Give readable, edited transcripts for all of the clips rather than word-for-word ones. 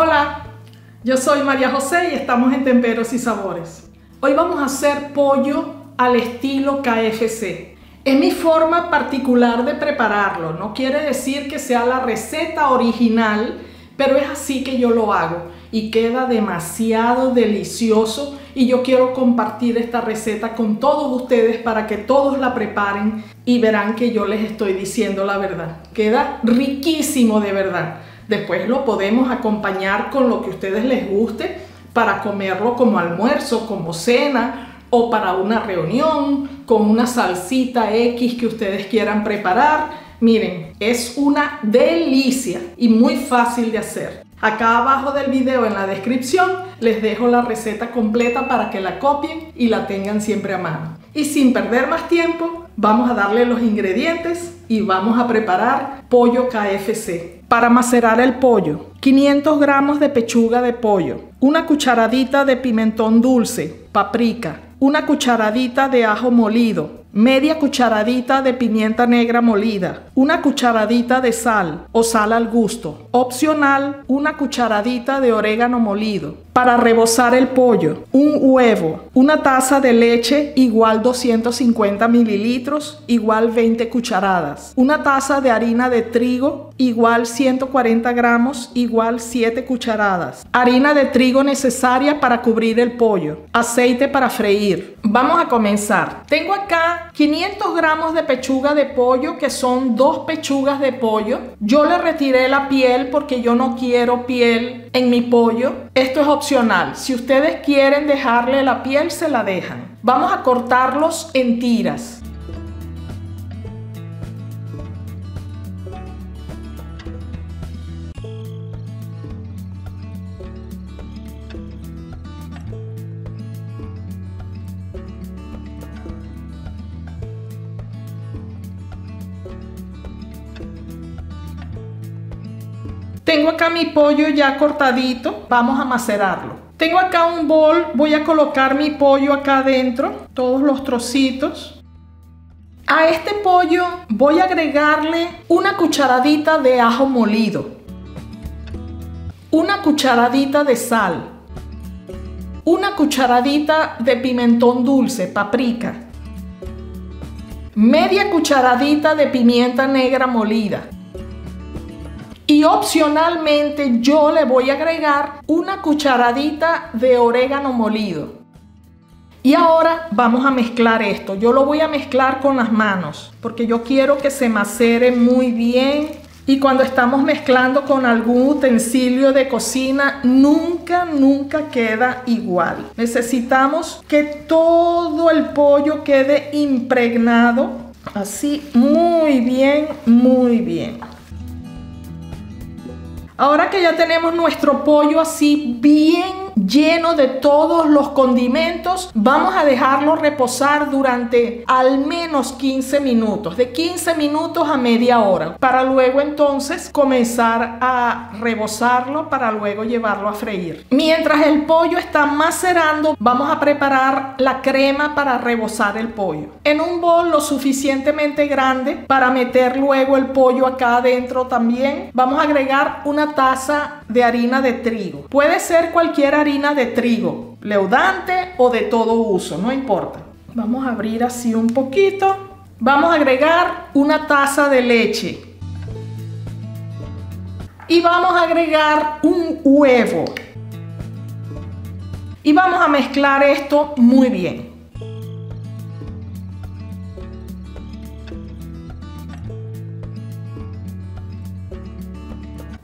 Hola, yo soy María José y estamos en Temperos y Sabores. Hoy vamos a hacer pollo al estilo KFC. Es mi forma particular de prepararlo, no quiere decir que sea la receta original, pero es así que yo lo hago y queda demasiado delicioso y yo quiero compartir esta receta con todos ustedes para que todos la preparen y verán que yo les estoy diciendo la verdad. Queda riquísimo de verdad. Después lo podemos acompañar con lo que a ustedes les guste para comerlo como almuerzo, como cena o para una reunión con una salsita X que ustedes quieran preparar. Miren, es una delicia y muy fácil de hacer. Acá abajo del video en la descripción les dejo la receta completa para que la copien y la tengan siempre a mano. Y sin perder más tiempo, vamos a darle los ingredientes y vamos a preparar pollo KFC. Para macerar el pollo, 500 gramos de pechuga de pollo, una cucharadita de pimentón dulce, paprika, una cucharadita de ajo molido, media cucharadita de pimienta negra molida, una cucharadita de sal o sal al gusto. Opcional, una cucharadita de orégano molido. Para rebozar el pollo, un huevo, una taza de leche igual 250 mililitros, igual 20 cucharadas. Una taza de harina de trigo igual 140 gramos, igual 7 cucharadas. Harina de trigo necesaria para cubrir el pollo. Aceite para freír. Vamos a comenzar. Tengo acá 500 gramos de pechuga de pollo, que son 2 pechugas de pollo. Yo le retiré la piel porque yo no quiero piel en mi pollo. Esto es opcional. Si ustedes quieren dejarle la piel, se la dejan. Vamos a cortarlos en tiras. Tengo acá mi pollo ya cortadito, vamos a macerarlo. Tengo acá un bol, voy a colocar mi pollo acá adentro, todos los trocitos. A este pollo voy a agregarle una cucharadita de ajo molido, una cucharadita de sal, una cucharadita de pimentón dulce, paprika, media cucharadita de pimienta negra molida. Y opcionalmente yo le voy a agregar una cucharadita de orégano molido. Y ahora vamos a mezclar esto. Yo lo voy a mezclar con las manos porque yo quiero que se macere muy bien. Y cuando estamos mezclando con algún utensilio de cocina, nunca queda igual. Necesitamos que todo el pollo quede impregnado. Así, muy bien, muy bien. Ahora que ya tenemos nuestro pollo así bien lleno de todos los condimentos, vamos a dejarlo reposar durante al menos 15 minutos, de 15 minutos a media hora, para luego entonces comenzar a rebozarlo para luego llevarlo a freír. Mientras el pollo está macerando, vamos a preparar la crema para rebozar el pollo. En un bol lo suficientemente grande para meter luego el pollo acá adentro también, vamos a agregar una taza de harina de trigo. Puede ser cualquier harina de trigo, leudante o de todo uso, no importa. Vamos a abrir así un poquito. Vamos a agregar una taza de leche. Y vamos a agregar un huevo. Y vamos a mezclar esto muy bien.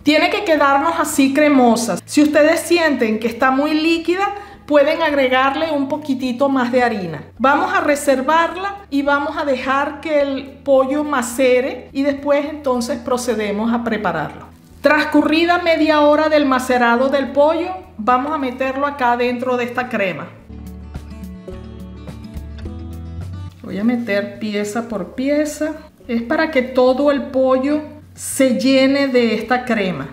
Tiene que quedarnos así cremosas. Si ustedes sienten que está muy líquida, pueden agregarle un poquitito más de harina. Vamos a reservarla y vamos a dejar que el pollo macere y después entonces procedemos a prepararlo. Transcurrida media hora del macerado del pollo, vamos a meterlo acá dentro de esta crema. Voy a meter pieza por pieza. Es para que todo el pollo se llene de esta crema.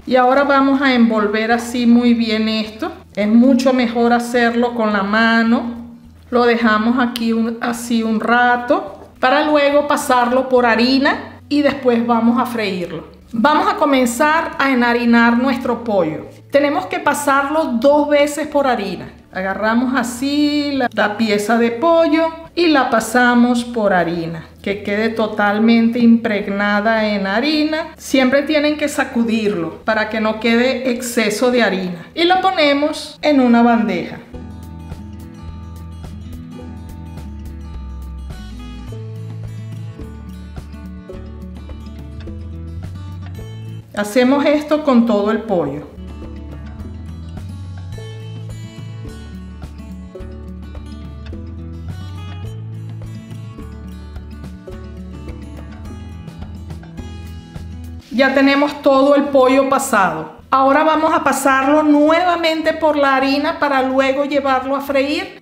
Y ahora vamos a envolver así muy bien esto. Es mucho mejor hacerlo con la mano. Lo dejamos aquí así un rato para luego pasarlo por harina y después vamos a freírlo. Vamos a comenzar a enharinar nuestro pollo. Tenemos que pasarlo 2 veces por harina. Agarramos así la pieza de pollo y la pasamos por harina, que quede totalmente impregnada en harina. Siempre tienen que sacudirlo para que no quede exceso de harina. Y lo ponemos en una bandeja. Hacemos esto con todo el pollo. Ya tenemos todo el pollo pasado. Ahora vamos a pasarlo nuevamente por la harina para luego llevarlo a freír.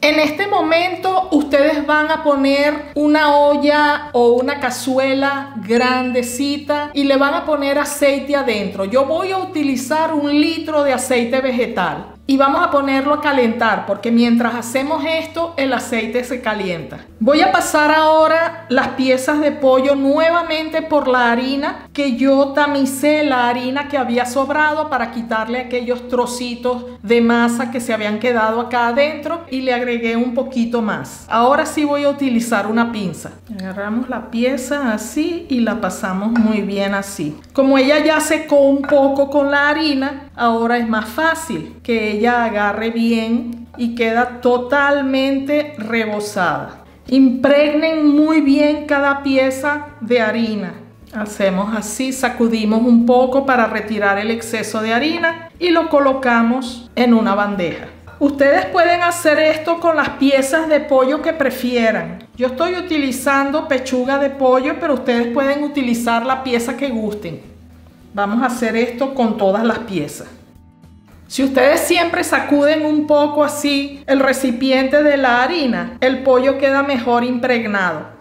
En este momento ustedes van a poner una olla o una cazuela grandecita y le van a poner aceite adentro. Yo voy a utilizar 1 litro de aceite vegetal y vamos a ponerlo a calentar porque mientras hacemos esto el aceite se calienta. Voy a pasar ahora las piezas de pollo nuevamente por la harina, que yo tamicé la harina que había sobrado para quitarle aquellos trocitos de masa que se habían quedado acá adentro, y le agregué un poquito más. Ahora sí voy a utilizar una pinza. Agarramos la pieza así y la pasamos muy bien así. Como ella ya secó un poco con la harina, ahora es más fácil que ella agarre bien y queda totalmente rebozada. Impregnen muy bien cada pieza de harina. Hacemos así, sacudimos un poco para retirar el exceso de harina y lo colocamos en una bandeja. Ustedes pueden hacer esto con las piezas de pollo que prefieran. Yo estoy utilizando pechuga de pollo, pero ustedes pueden utilizar la pieza que gusten. Vamos a hacer esto con todas las piezas. Si ustedes siempre sacuden un poco así el recipiente de la harina, el pollo queda mejor impregnado.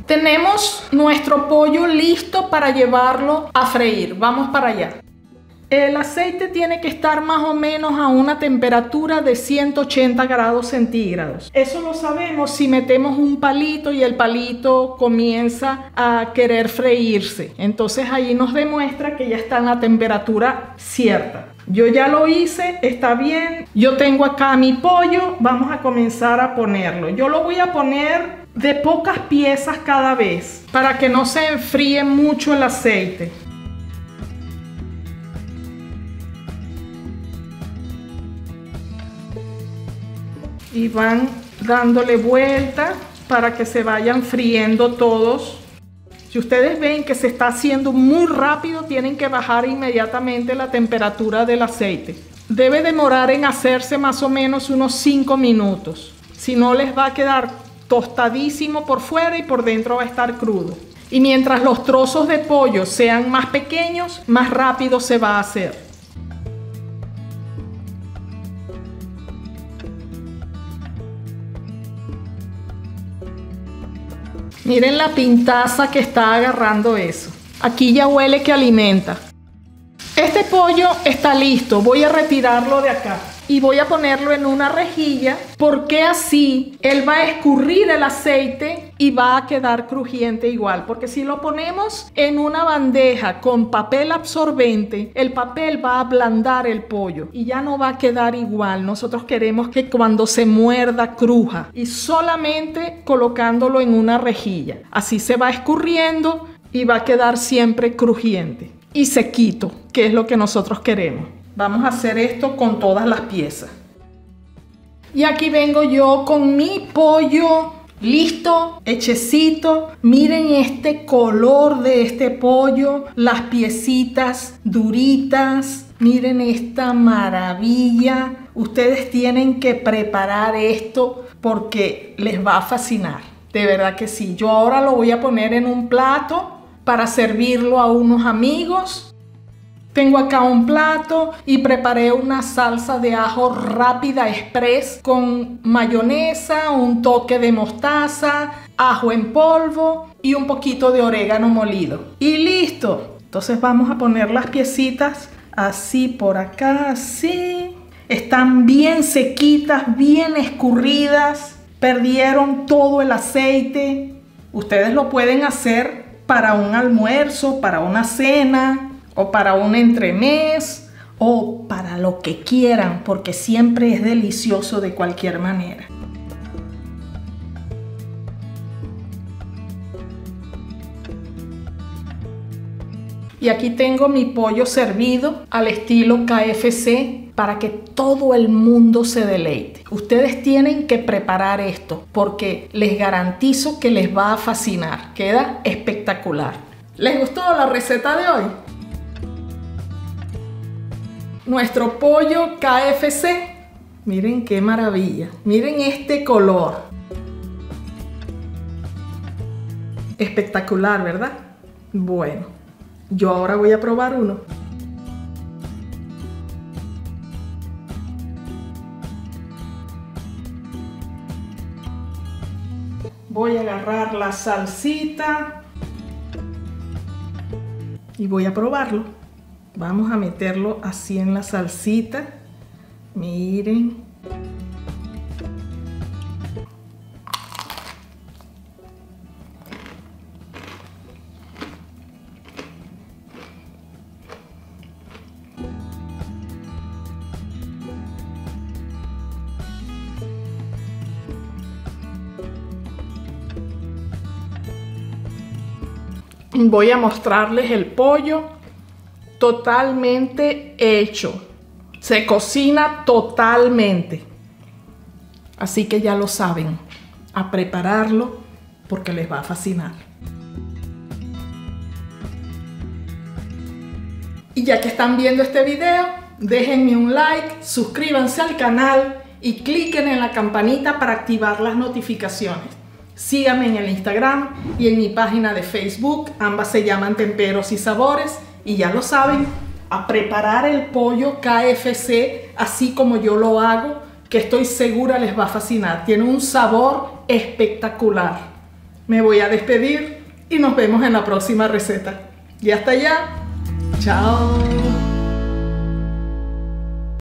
Tenemos nuestro pollo listo para llevarlo a freír. Vamos para allá. El aceite tiene que estar más o menos a una temperatura de 180 grados centígrados. Eso lo sabemos si metemos un palito y el palito comienza a querer freírse. Entonces ahí nos demuestra que ya está en la temperatura cierta. Yo ya lo hice, está bien. Yo tengo acá mi pollo, vamos a comenzar a ponerlo. Yo lo voy a poner de pocas piezas cada vez para que no se enfríe mucho el aceite. Y van dándole vuelta para que se vayan friendo todos. Si ustedes ven que se está haciendo muy rápido, tienen que bajar inmediatamente la temperatura del aceite. Debe demorar en hacerse más o menos unos 5 minutos. Si no, les va a quedar tostadísimo por fuera y por dentro va a estar crudo. Y mientras los trozos de pollo sean más pequeños, más rápido se va a hacer. Miren la pintaza que está agarrando eso. Aquí ya huele que alimenta. Este pollo está listo. Voy a retirarlo de acá y voy a ponerlo en una rejilla, porque así él va a escurrir el aceite y va a quedar crujiente igual. Porque si lo ponemos en una bandeja con papel absorbente, el papel va a ablandar el pollo y ya no va a quedar igual. Nosotros queremos que cuando se muerda cruja, y solamente colocándolo en una rejilla. Así se va escurriendo y va a quedar siempre crujiente y sequito, que es lo que nosotros queremos. Vamos a hacer esto con todas las piezas. Y aquí vengo yo con mi pollo listo, hechecito. Miren este color de este pollo, las piecitas duritas. Miren esta maravilla. Ustedes tienen que preparar esto porque les va a fascinar. De verdad que sí. Yo ahora lo voy a poner en un plato para servirlo a unos amigos. Tengo acá un plato y preparé una salsa de ajo rápida express con mayonesa, un toque de mostaza, ajo en polvo y un poquito de orégano molido. Y listo. Entonces vamos a poner las piecitas así por acá, así. están bien sequitas, bien escurridas, perdieron todo el aceite. Ustedes lo pueden hacer para un almuerzo, para una cena o para un entremés o para lo que quieran, porque siempre es delicioso de cualquier manera. Y aquí tengo mi pollo servido al estilo KFC para que todo el mundo se deleite. Ustedes tienen que preparar esto porque les garantizo que les va a fascinar. Queda espectacular. ¿Les gustó la receta de hoy? Nuestro pollo KFC. Miren qué maravilla. Miren este color. Espectacular, ¿verdad? Bueno. Yo ahora voy a probar uno. Voy a agarrar la salsita y voy a probarlo. Vamos a meterlo así en la salsita. Miren. Voy a mostrarles el pollo totalmente hecho. Se cocina totalmente. Así que ya lo saben. A prepararlo porque les va a fascinar. Y ya que están viendo este video, déjenme un like, suscríbanse al canal y cliquen en la campanita para activar las notificaciones. Síganme en el Instagram y en mi página de Facebook, ambas se llaman Temperos y Sabores. Y ya lo saben, a preparar el pollo KFC así como yo lo hago, que estoy segura les va a fascinar. Tiene un sabor espectacular. Me voy a despedir y nos vemos en la próxima receta. Y hasta allá, chao.